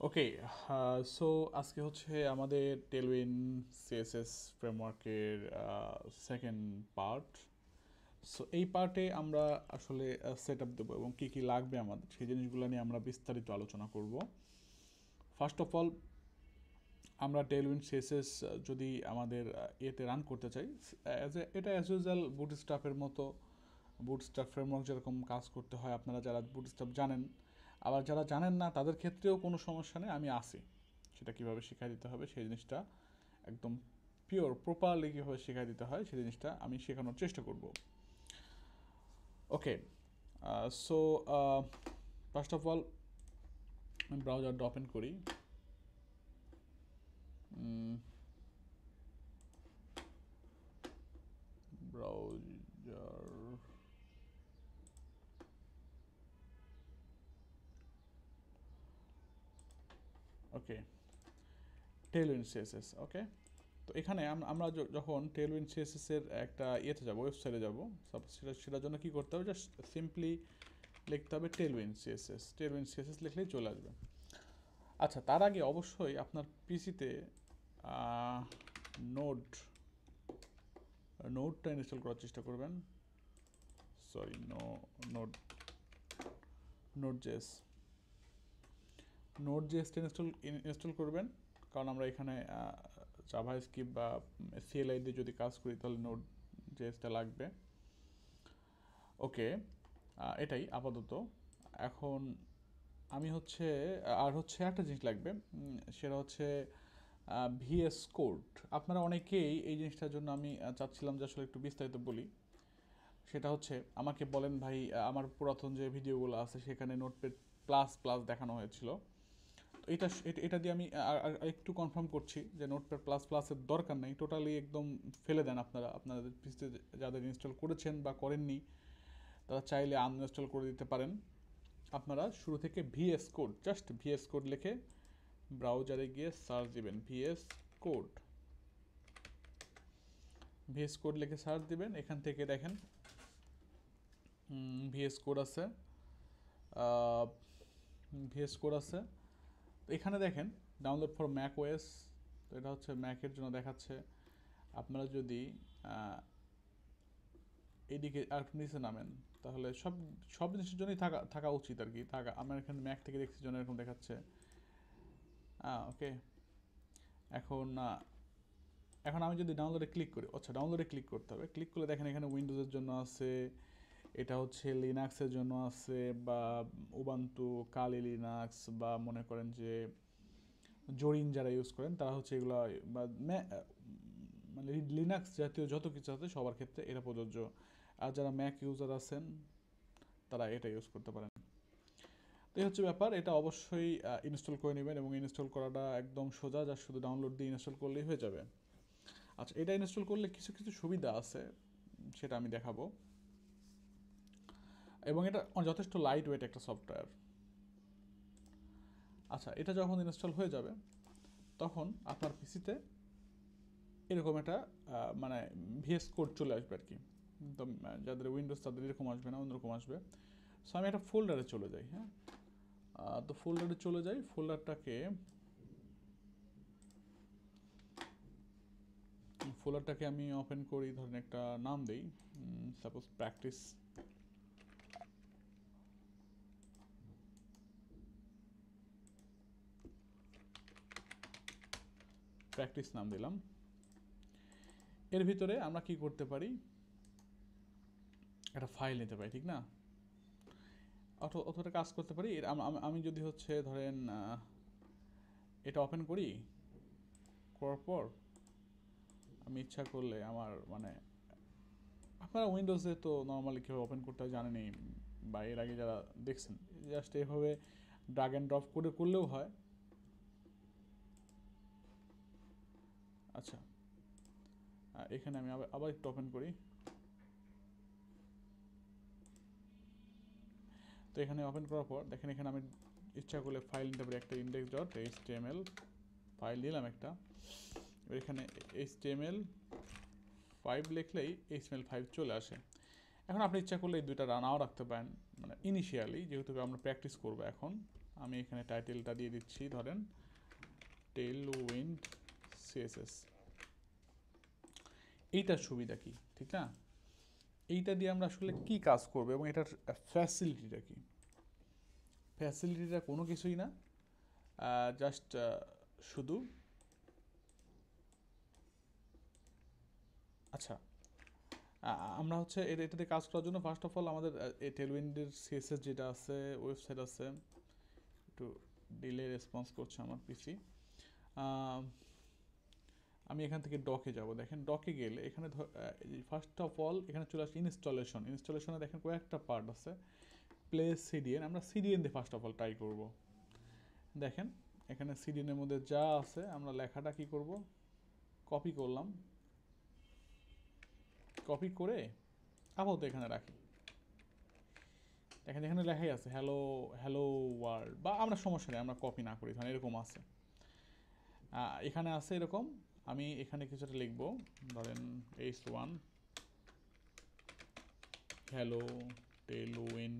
ওকে, so আজকে হচ্ছে আমাদের টেলউইন সিএসএস ফ্রেমওয়ার্কের সেকেন্ড পার্ট। সো এই পার্টে আমরা আসলে সেট আপ দেবো এবং কী কী লাগবে আমাদের সেই জিনিসগুলো নিয়ে আমরা বিস্তারিত আলোচনা করব। ফার্স্ট অফ অল, আমরা টেলউইন সিএসএস যদি আমাদের ইয়েতে রান করতে চাই, এটা অ্যাজ ইউজুয়াল বুটস্ট্র্যাপের মতো, বুটস্ট্র্যাপ ফ্রেমওয়ার্ক যেরকম কাজ করতে হয় আপনারা যারা বুটস্ট্র্যাপ জানেন, আবার যারা জানেন না তাদের ক্ষেত্রেও কোনো সমস্যা নেই, আমি আসি সেটা কীভাবে শেখাই দিতে হবে সেই জিনিসটা একদম পিওর প্রপারলি কীভাবে শেখাই দিতে হয় সেই জিনিসটা আমি শেখানোর চেষ্টা করব। ওকে, সো ফার্স্ট অফ অল আমি ব্রাউজারটা ওপেন করি। ব্রাউজার ওকে, টেলউইন সিএসএস। ওকে, তো এখানে আমরা যখন টেলউইন সিএসএস এর একটা ইয়েতে যাবো, ওয়েবসাইটে যাবো, সেটার জন্য কী করতে হবে, জাস্ট সিম্পলি লিখতে হবে টেলউইন সিএসএস। টেলউইন সিএসএস লিখলেই চলে আসবে। আচ্ছা, তার আগে অবশ্যই আপনার পিসিতে নোডটা ইনস্টল করার চেষ্টা করবেন। সরি, নোড জেএসটা ইনস্টল করবেন, কারণ আমরা এখানে জাভা স্ক্রিপ্ট বা সিএলআই দিয়ে যদি কাজ করি তাহলে নোড জেএসটা লাগবে। ওকে, এটাই আপাতত। এখন আমি হচ্ছে একটা জিনিস লাগবে, সেটা হচ্ছে ভিএস কোড। আপনারা অনেকেই এই জিনিসটার জন্য আমি চাচ্ছিলাম যে আসলে একটু বিস্তারিত বলি। সেটা হচ্ছে আমাকে বলেন, ভাই আমার পুরাতন যে ভিডিওগুলো আছে সেখানে নোটপ্যাড প্লাস প্লাস দেখানো হয়েছিল, তো এটা দিয়ে আমি একটু কনফার্ম করছি যে নোটপ্যাড প্লাস প্লাসের দরকার নেই, টোটালি একদম ফেলে দেন আপনারা। আপনাদের পিসিতে যাদের ইনস্টল করেছেন বা করেননি তারা চাইলে আনইনস্টল করে দিতে পারেন। আপনারা শুরু থেকে জাস্ট ভিএস কোড লিখে ব্রাউজারে গিয়ে সার্চ দিবেন। ভিএস কোড লিখে সার্চ দিবেন। এখান থেকে দেখেন ভিএস কোড আছে, তো এখানে দেখেন ডাউনলোড ফর ম্যাক ওএস, তো এটা হচ্ছে ম্যাকের জন্য দেখাচ্ছে। আপনারা যদি এইদিকে আর নিচে নামেন তাহলে সব জিনিসের জন্যই থাকা উচিত আর কি। আমার এখানে ম্যাক থেকে দেখছি জন্য এরকম দেখাচ্ছে। ওকে, এখন এখন আমি যদি ডাউনলোডে ক্লিক করি, আচ্ছা ডাউনলোডে ক্লিক করতে হবে। ক্লিক করলে দেখেন এখানে উইন্ডোজের জন্য আছে, এটা হচ্ছে লিনাক্সের জন্য আছে, বা উবান্টু, কালি লিনাক্স, বা মনে করেন যে জরিন যারা ইউজ করেন তারা হচ্ছে এগুলো, বা মানে লিনাক্স জাতীয় যত কিছু আছে সবার ক্ষেত্রে এটা প্রযোজ্য। আর যারা ম্যাক ইউজার আছেন তারা এটা ইউজ করতে পারেন। তো এই হচ্ছে ব্যাপার, এটা অবশ্যই ইনস্টল করে নেবেন এবং ইনস্টল করাটা একদম সোজা, যা শুধু ডাউনলোড দিয়ে ইনস্টল করলেই হয়ে যাবে। আচ্ছা, এটা ইনস্টল করলে কিছু কিছু সুবিধা আছে, সেটা আমি দেখাবো। এবং এটা যথেষ্ট লাইট ওয়েট একটা সফটওয়্যার। আচ্ছা, এটা যখন ইনস্টল হয়ে যাবে তখন আপনার পিসিতে এরকম একটা মানে ভিএস কোড চলে আসবে আর কি। তো যাদের উইন্ডোজ তাদের এরকম আসবে না, অন্যরকম আসবে। সো আমি একটা ফোল্ডারে চলে যাই। হ্যাঁ, তো ফোল্ডারে চলে যাই, ফোল্ডারটাকে আমি ওপেন করি, ধরেন একটা নাম দেই, সাপোজ প্র্যাকটিস নাম দিলাম। এর ভিতরে আমরা কি করতে পারি, একটা ফাইল নিতে পারি, ঠিক না? অতটা কাজ করতে পারি। আমি যদি হচ্ছে ধরেন এটা ওপেন করার পর আমি ইচ্ছা করলে আমার মানে, আপনারা উইন্ডোজে তো নর্মালি কীভাবে ওপেন করতে হয় জানেনই, বা এর আগে যারা দেখছেন, জাস্ট এভাবে ড্রাগ অ্যান্ড ড্রপ করে করলেও হয়। আচ্ছা, এখানে আমি আবার একটু ওপেন করি। তো এখানে ওপেন করার পর দেখেন এখানে আমি ইচ্ছা করলে ফাইল নিতে পারি, একটা index.html ফাইল নিলাম একটা। এবার এখানে HTML5 লিখলেই HTML5 চলে আসে। এখন আপনি ইচ্ছা করলে এই দুইটা নাও রাখতে পারেন, মানে ইনিশিয়ালি যেহেতু আমরা প্র্যাকটিস করবো এখন, আমি এখানে টাইটেলটা দিয়ে দিচ্ছি ধরেন টেলউইন্ড সিএসএস। এইটার সুবিধা কি, ঠিক না? এইটা দিয়ে আমরা আসলে কি কাজ করবো এবং এটার ফ্যাসিলিটিটা কি? ফ্যাসিলিটিটা কোনো কিছুই না, জাস্ট শুধু আচ্ছা আমরা হচ্ছে এটাতে কাজ করার জন্য ফার্স্ট অফ অল আমাদের এই টেলউইন্ডের সিএসএস যেটা আছে, ওয়েবসাইট আছে, একটু ডিলে রেসপন্স করছে আমার পিসি। আমি এখান থেকে ডকে যাব, দেখেন ডকে গেলে এখানে ফার্স্ট অফ অল এখানে চলে আসছে ইনস্টলেশনে দেখেন কয়েকটা পার্ট আছে। প্লে সিডিএন, আমরা সিডিএন দিয়ে ফার্স্ট অফ অল ট্রাই করব। দেখেন এখানে সিডিএনের মধ্যে যা আছে আমরা লেখাটা কি করব, কপি করলাম, কপি করে আপাতত এখানে রাখি। দেখেন এখানে লেখাই আছে হ্যালো হ্যালো ওয়ার্ল্ড, বা আমরা সমস্যা নেই আমরা কপি না করি, ধরেন এরকম আছে, এখানে আছে এরকম। আমি এখানে কিছুটা লিখব, ধরেন h1 hello Tailwind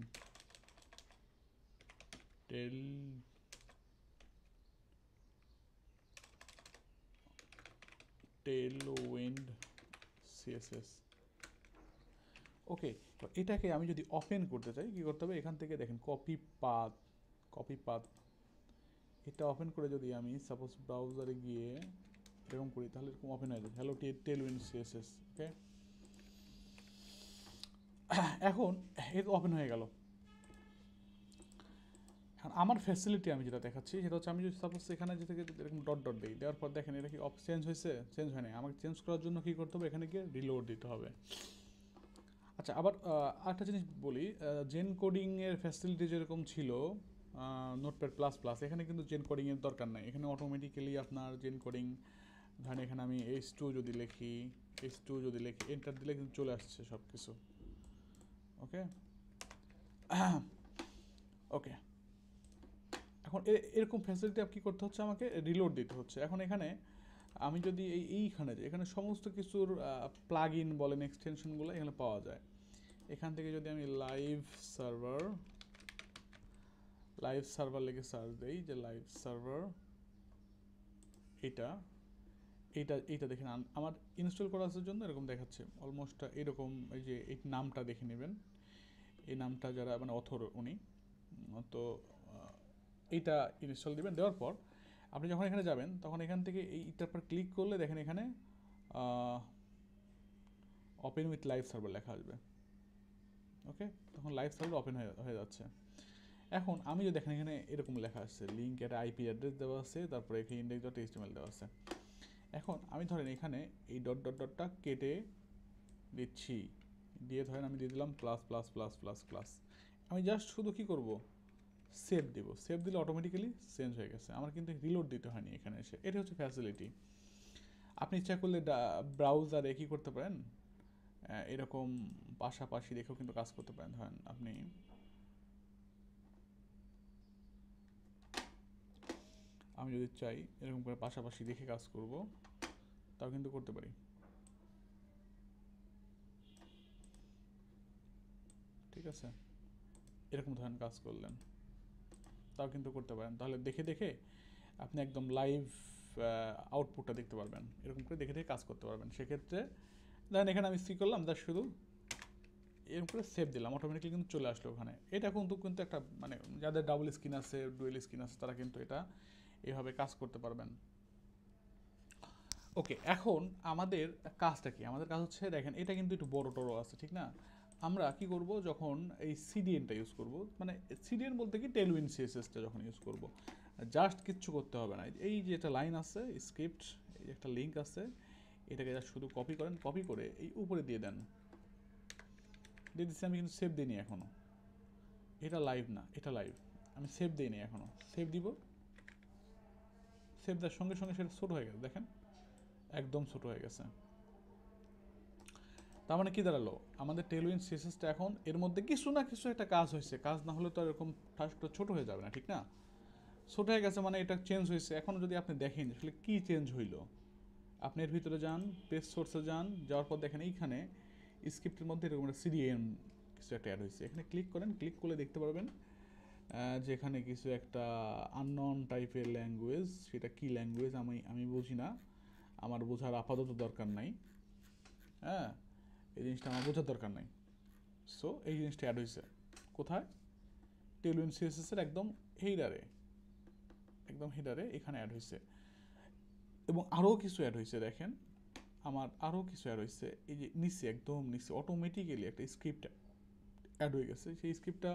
Tailwind CSS. Okay, তো এটাকে আমি যদি ওপেন করতে চাই কি করতে হবে, এখান থেকে দেখেন কপি পাথ এটা ওপেন করে যদি আমি সাপোজ ব্রাউজারে গিয়ে এরকম করি তাহলে এরকম ওপেন হয়ে যাবে হ্যালো টেলউইন্ড সিএসএস। ওকে, এখন এটা ওপেন হয়ে গেল। এখন আমার ফ্যাসিলিটি আমি যেটা দেখাচ্ছি সেটা হচ্ছে আমি যদি সাপোজ এখানে যে থেকে এরকম ডট ডট দিই, দেওয়ার পর দেখেন এটা কি চেঞ্জ হয়েছে, চেঞ্জ হয় না। আমাকে চেঞ্জ করার জন্য কী করতে হবে, এখানে গিয়ে রিলোড দিতে হবে। আচ্ছা, আবার আরেকটা জিনিস বলি, জেন কোডিংয়ের ফ্যাসিলিটি যেরকম ছিল নোটপ্যাড প্লাস প্লাস, এখানে কিন্তু জেন কোডিংয়ের দরকার নাই। এখানে অটোমেটিক্যালি আপনার জেন কোডিং, ধরেন এখানে আমি H2 যদি লিখি এন্টার দিলে কিন্তু চলে আসছে সব কিছু। ওকে ওকে, এখন এরকম ফ্যাসিলিটি কী করতে হচ্ছে, আমাকে রিলোড দিতে হচ্ছে। এখন এখানে আমি যদি এইখানে যাই, এখানে সমস্ত কিছুর প্লাগ ইন বলেন এক্সটেনশনগুলো এখানে পাওয়া যায়। এখান থেকে যদি আমি লাইভ সার্ভার লিখে সার্চ দিই, যে লাইভ সার্ভার এইটা দেখেন আমার ইনস্টল করার জন্য এরকম দেখাচ্ছে অলমোস্ট এরকম। এই যে এই নামটা দেখে নেবেন, এই নামটা যারা মানে অথর উনি, তো এইটা ইনস্টল দিবেন। দেওয়ার পর আপনি যখন এখানে যাবেন তখন এখান থেকে এইটার পর ক্লিক করলে দেখেন এখানে ওপেন উইথ লাইভ সার্ভার লেখা আসবে। ওকে, তখন লাইভ সার্ভার ওপেন হয়ে যাচ্ছে। এখন আমি যদি দেখেন এখানে এরকম লেখা আসছে লিঙ্ক, একটা আইপি অ্যাড্রেস দেওয়া আছে, তারপরে এখানে index.html দেওয়া আছে। এখন আমি ধরেন এখানে এই ডট ডট ডটটা কেটে দিচ্ছি, দিয়ে ধরেন আমি দিয়ে দিলাম plus plus plus plus plus. আমি জাস্ট শুধু কী করব, সেভ দেবো, সেভ দিলে অটোমেটিক্যালি চেঞ্জ হয়ে গেছে, আমার কিন্তু রিলোড দিতে হয়নি এখানে এসে। এটা হচ্ছে ফ্যাসিলিটি। আপনি ইচ্ছা করলে ব্রাউজারে কী করতে পারেন, এরকম পাশাপাশি রেখেও কিন্তু কাজ করতে পারেন। ধরেন আপনি আমি যদি চাই এরকম করে পাশাপাশি রেখে কাজ করব, তাও কিন্তু করতে পারি। ঠিক আছে, এরকম ধরেন কাজ করলেন, তাও কিন্তু করতে পারেন। তাহলে দেখে দেখে আপনি একদম লাইভ আউটপুটটা দেখতে পারবেন, এরকম করে দেখে দেখে কাজ করতে পারবেন। সেক্ষেত্রে ধরেন এখানে আমি করলাম জাস্ট শুধু এরকম করে সেভ দিলাম, অটোমেটিকলি কিন্তু চলে আসলো ওখানে। এটা কিন্তু একটা মানে যাদের ডাবল স্ক্রিন আছে, ডুয়েল স্ক্রিন আছে, তারা কিন্তু এটা এইভাবে কাজ করতে পারবেন। ওকে, এখন আমাদের কাজটা কি? আমাদের কাজ হচ্ছে দেখেন এটা কিন্তু একটু বড় টড়ো আছে, ঠিক না? আমরা কি করব, যখন এই সিডিএনটা ইউজ করব, মানে সিডিএন বলতে কি টেলউইন্ড সিএসএসটা যখন ইউজ করব, জাস্ট কিচ্ছু করতে হবে না। এই যে একটা লাইন আছে স্ক্রিপ্ট, এই একটা লিঙ্ক আছে, এটাকে জাস্ট শুধু কপি করেন, কপি করে এই উপরে দিয়ে দেন, দিয়ে দিচ্ছি। আমি কিন্তু সেভ দিইনি এখনও, এটা লাইভ না, এটা লাইভ, আমি সেভ দিইনি এখনও। সেভ দিব, সেভ দেওয়ার সঙ্গে সঙ্গে সেটা ছোটো হয়ে গেছে, দেখেন একদম ছোটো হয়ে গেছে। তার মানে কি দাঁড়ালো, আমাদের টেলউইন্ড সিএসএসটা এখন এর মধ্যে কিছু না কিছু একটা কাজ হয়েছে, কাজ না হলে তো এরকম টাস্কটা ছোটো হয়ে যাবে না, ঠিক না? ছোটো হয়ে গেছে মানে এটা চেঞ্জ হয়েছে। এখন যদি আপনি দেখেন আসলে কী চেঞ্জ হইলো, আপনি এর ভিতরে যান, পেজ সোর্সে যান, যাওয়ার পর দেখেন এইখানে স্ক্রিপ্টের মধ্যে এরকম একটা সিডিএন কিছু একটা অ্যাড হয়েছে, এখানে ক্লিক করেন, ক্লিক করলে দেখতে পারবেন যেখানে কিছু একটা আননন টাইপের ল্যাঙ্গুয়েজ, সেটা কি ল্যাঙ্গুয়েজ আমি বুঝি না, আমার বোঝার আপাতত দরকার নাই। হ্যাঁ, এই জিনিসটা আমার বোঝার দরকার নাই। সো এই জিনিসটা অ্যাড হয়েছে কোথায়? টেলউইন সিএসএস এর একদম হেডারে, এখানে অ্যাড হয়েছে। এবং আরও কিছু অ্যাড হয়েছে, দেখেন আমার আরও কিছু অ্যাড হয়েছে। এই যে নিচে, একদম নিচে অটোমেটিক্যালি একটা স্ক্রিপ্ট অ্যাড হয়ে গেছে। সেই স্ক্রিপ্টটা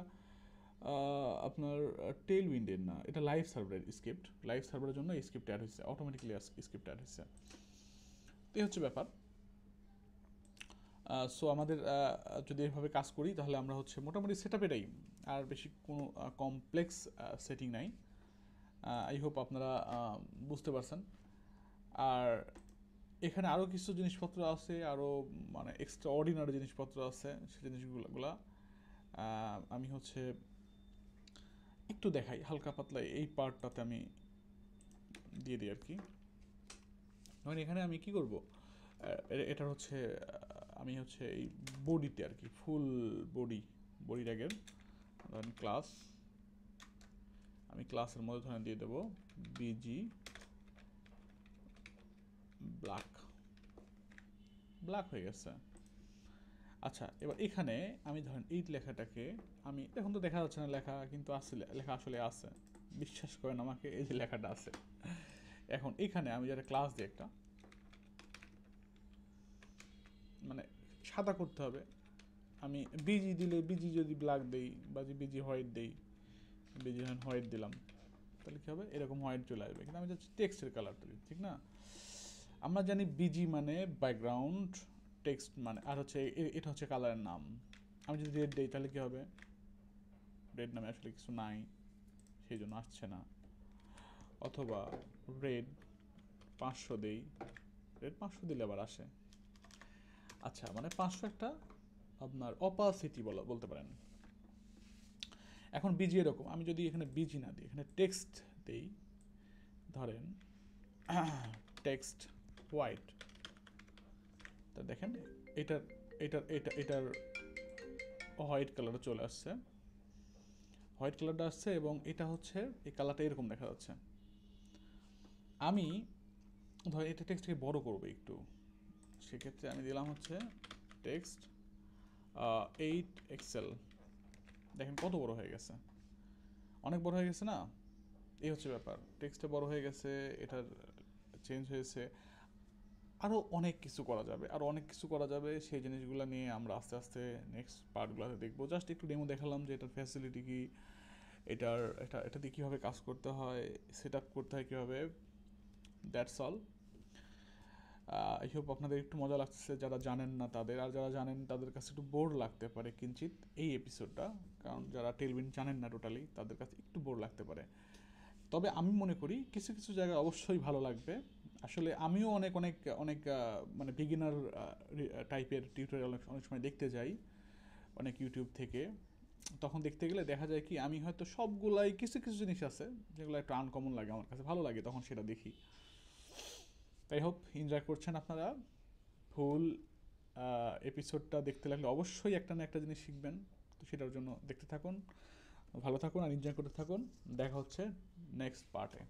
আপনার টেল উইন্ডের না, এটা লাইভ সার্ভারের স্ক্রিপ্ট। লাইভ সার্ভারের জন্য এই স্ক্রিপ্ট অ্যাড হয়েছে, অটোমেটিক্যালি স্ক্রিপ্ট অ্যাড হয়েছে। এই হচ্ছে ব্যাপার। সো আমাদের যদি এভাবে কাজ করি তাহলে আমরা হচ্ছে মোটামুটি সেট আপেটাই, আর বেশি কোনো কমপ্লেক্স সেটিং নাই। আই হোপ আপনারা বুঝতে পারছেন। আর এখানে আরও কিছু জিনিসপত্র আছে, আরও মানে এক্সট্রা অর্ডিনারি জিনিসপত্র আছে। সেই জিনিসগুলা আমি হচ্ছে একটু দেখাই হালকা পাতলা, এই পার্টটাতে আমি দিয়ে দিই আর কি। মানে এখানে আমি কি করব, এটা হচ্ছে আমি হচ্ছে এই বডিতে আর কি, ফুল বডি ট্যাগের ধরেন ক্লাস, আমি ক্লাসের মধ্যে ধরেন দিয়ে দেবো বিজি ব্ল্যাক হয়ে গেছে। আচ্ছা, এবার এখানে আমি ধরেন এই লেখাটাকে, আমি এখন তো দেখা যাচ্ছে না লেখা, কিন্তু আসলে লেখা আসলে আছে, বিশ্বাস করেন আমাকে, এই যে লেখাটা আছে। এখন এখানে আমি যারা ক্লাস দিই একটা, মানে সাদা করতে হবে। আমি বিজি দিলে, বিজি যদি ব্ল্যাক দেই বা যে বিজি হোয়াইট দেই, বিজি হোয়াইট দিলাম, তাহলে কী হবে, এরকম হোয়াইট চলে আসবে। কিন্তু আমি যাচ্ছি টেক্সটের কালারটা দিই, ঠিক না? আমরা জানি বিজি মানে ব্যাকগ্রাউন্ড, টেক্সট মানে, আর হচ্ছে এটা হচ্ছে কালারের নাম। আমি যদি রেড দিই তাহলে কী হবে, রেড নামে আসলে কিছু নাই, সেই জন্য আসছে না। অথবা রেড 500 দেই, রেড 500 দিলে আবার আসে। আচ্ছা, মানে 500 একটা আপনার অপাসিটি বলতে পারেন। এখন বিজি এরকম, আমি যদি এখানে বিজি না দিই, এখানে টেক্সট দেই, ধরেন টেক্সট হোয়াইট, তা দেখেন এটার এটার এটা এটার হোয়াইট কালারটা চলে আসছে, হোয়াইট কালারটা আসছে, এবং এটা হচ্ছে এই কালারটা এরকম দেখা যাচ্ছে। আমি ধর এটা টেক্সটকে বড় করবো একটু, সেক্ষেত্রে আমি দিলাম হচ্ছে টেক্সট 8 এক্সেল। দেখেন কত বড় হয়ে গেছে, অনেক বড় হয়ে গেছে না? এই হচ্ছে ব্যাপার, টেক্সটটা বড় হয়ে গেছে, এটার চেঞ্জ হয়েছে। আরও অনেক কিছু করা যাবে, সেই জিনিসগুলো নিয়ে আমরা আস্তে আস্তে নেক্সট পার্টগুলোতে দেখবো। জাস্ট একটু ডেমো দেখালাম যে এটার ফ্যাসিলিটি কী, এটা দিয়ে কীভাবে কাজ করতে হয়, সেট আপ করতে হয় কীভাবে, দ্যাটস অল। আই হোপ আপনাদের একটু মজা লাগছে যারা জানেন না তাদের, আর যারা জানেন তাদের কাছে একটু বোর লাগতে পারে কিঞ্চিত এই এপিসোডটা, কারণ যারা টেলউইন্ড জানেন না টোটালি, তাদের কাছে একটু বোর লাগতে পারে। তবে আমি মনে করি কিছু কিছু জায়গায় অবশ্যই ভালো লাগবে। আসলে আমিও অনেক অনেক অনেক মানে বিগিনার টাইপের টিউটোরিয়াল অনেক সময় দেখতে যাই অনেক ইউটিউব থেকে। তখন দেখতে গেলে দেখা যায় কি, আমি হয়তো সবগুলাই, কিছু কিছু জিনিস আছে যেগুলো একটু আনকমন লাগে, আমার কাছে ভালো লাগে, তখন সেটা দেখি। তাই হোপ এনজয় করছেন আপনারা। ফুল এপিসোডটা দেখতে লাগলে অবশ্যই একটা না একটা জিনিস শিখবেন, তো সেটার জন্য দেখতে থাকুন, ভালো থাকুন আর এনজয় করতে থাকুন। দেখা হচ্ছে নেক্সট পার্টে।